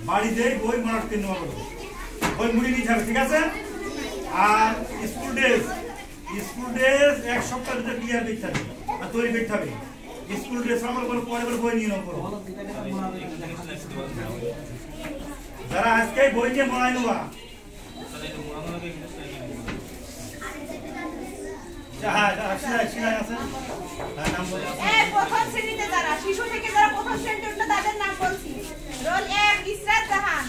বাড়িতে বই মনে তিন নম্বর বই মুড়ি নিতে হবে, ঠিক আছে? আর স্কুল ড্রেস এক সপ্তাহের ভিতরে ক্লিয়ার করতে হবে আর তৈরি করতে হবে। স্কুল ড্রেস আমার পরে বই নিয়ে নেবো। যারা আজকে বই নিয়ে মনাই নেবা প্রথম শ্রেণীতে যারা শিশু থেকে যারা প্রথম শ্রেণীতে উঠলো তাদের নাম বলছি। রোল 1 ইসরাত জাহান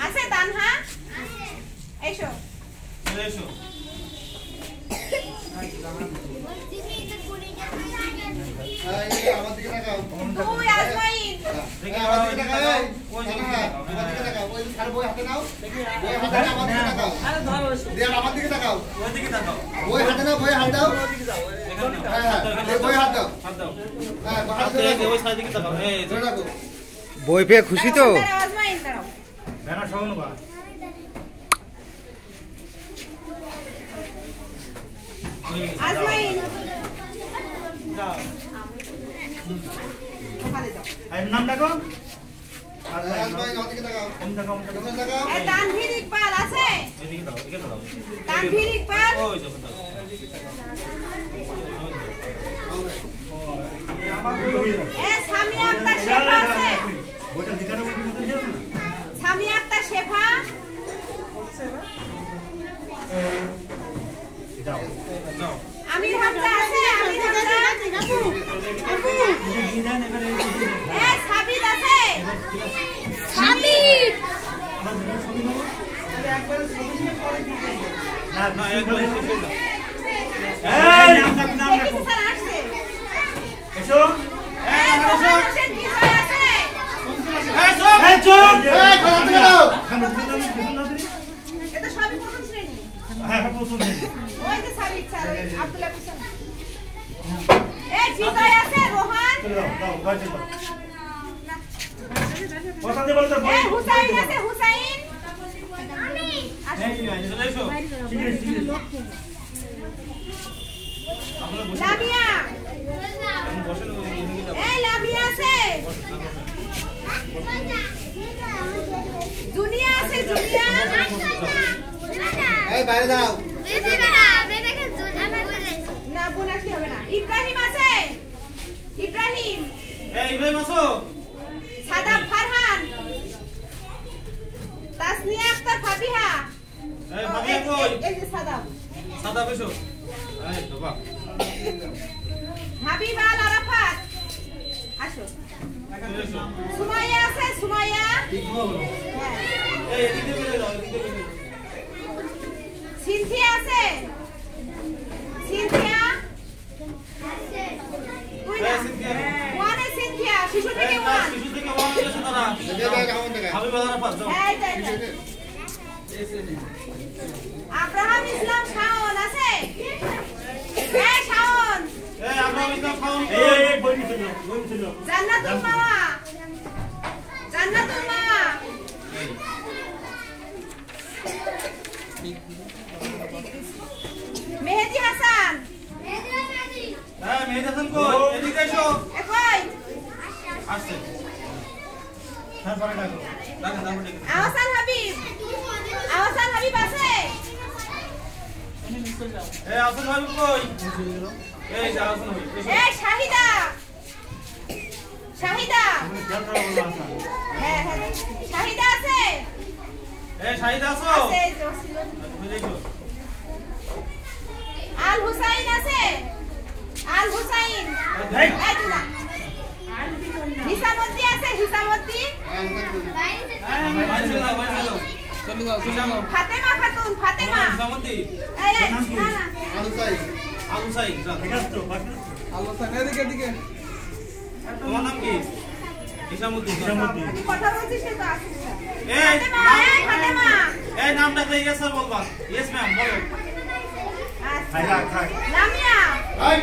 আছে। তানহা এসো এসো। আমার দিকে তাকাও। তুই আজমাইন আমার দিকে তাকাও। ওই তানহা আমার দিকে তাকাও। ওই স্যার বই হাতে নাও। বই হাতে নাও, আমার দিকে তাকাও। আরে ধরো দেয়ার আমার দিকে তাকাও। ওই দিকে তাকাও। বই হাতে নাও, বই হাত দাও। ওই দিকে যাও। হ্যাঁ হ্যাঁ বই হাত দাও। হাত দাও। হ্যাঁ হাত দাও। ওই সাইড দিকে তাকাও। এই ধরে রাখো। বই পেয়ে খুশি তো? আজমাইন দাও। বেনা শোনো বা আজমাইন যাও। আই নাম ডাকো। আজমাইন আমার দিকে তাকাও। ওম তাকাও, ওম ওখানে তাকাও। এই তানভীর ইকবাল আছে। এদিকে দাও, এদিকে দাও। তানভীর ইকবাল ওই যখন দাও। এ সামিয়া আক্তার শেফা আছে। বইটা দিতে হবে কি মতো জানো না? সামিয়া আক্তার শেফা যাও যাও। আমির হামজা আছে। আমির হামজা এ সাবিত আছে। সাবিত না না একবার এই নাম ডাকো। স্যার আসছে। এসো। এই হোসেন বিজয় আছে। এই চুপ, এই চুপ। এই কথা থেকে দাও। এটা সবই প্রথম শ্রেণী। হ্যাঁ প্রথম দিন। ওই যে সাবিত স্যার ওই আব্দুল্লাহ হোসেন। এই বিজয় আছে। রোহান দাও দাও বাজে দাও। কথা দিয়ে বলতে এই হুসাইন আছে। হুসাইন আমি চলে এসো। ঠিক আছে ঠিক আছে। লামিয়া এই লামিয়া আছে। জুনিয়া আছে। জুনিয়া এই বাইরে দাও। না বোনা কি হবে না। ইব্রাহিম আছে। ইব্রাহিম এই ইব্রাহিম আসো। সাদাব ফারহান তাসনিয়া আক্তার ফাবিহা। এই ফাবিহা কই? এই যে সাদাব সাদা এসো। এই তো বাহ। হাবিব আল আরাফাত আসো। সুমাইয়া আছে। সুমাইয়া হ্যাঁ। এই এদিকে বেরিয়ে যাও, এদিকে বেরিয়ে যাও। সিনথিয়া আছে। সিনথিয়া তুই না ওয়ানে সিনথিয়া শিশু থেকে ওয়ান। শিশু থেকে ওয়ান এসো তারা। হাবিব আল আরাফাত যাও। এই তাই আব্রাহাম ইসলাম শাওন আছে। এই শাওন এই আমরা ইসলাম খাওন। এই বই নিতে যাও, বই নিতে যাও। জান্নাতুল মাওয়া। জান্নাতুল মাওয়া মেহেদি হাসান। হ্যাঁ মেহেদি হাসান কই? এদিকে এসো। কই আসছে। হ্যাঁ পরে ডাকো। ডাকেন তারপর ডাকেন। আহসান হাবিব। আহসান হাবিব আছে। এই আসুন ভাই কই এই যা আসুন ভাই এই শাহিদা শাহিদা হ্যাঁ হ্যাঁ শাহিদা আছে এই শাহিদা আছো আছে দেখো আল হুসাইন আছে আল হুসাইন এই না হিসামতি আছে হিসামতি ফাতেমা খাতুন ফাতেমা হিসামতি এই না না আলু সাই ঠিক আছে তো বাকি তোমার নাম কি হিসামতি তুই কথা বলছিস তো আসিস এই ফাতেমা এই নামটা কই গেছে বলবা ইয়েস ম্যাম বলো আচ্ছা খাই রাখ খাই লামিয়া এই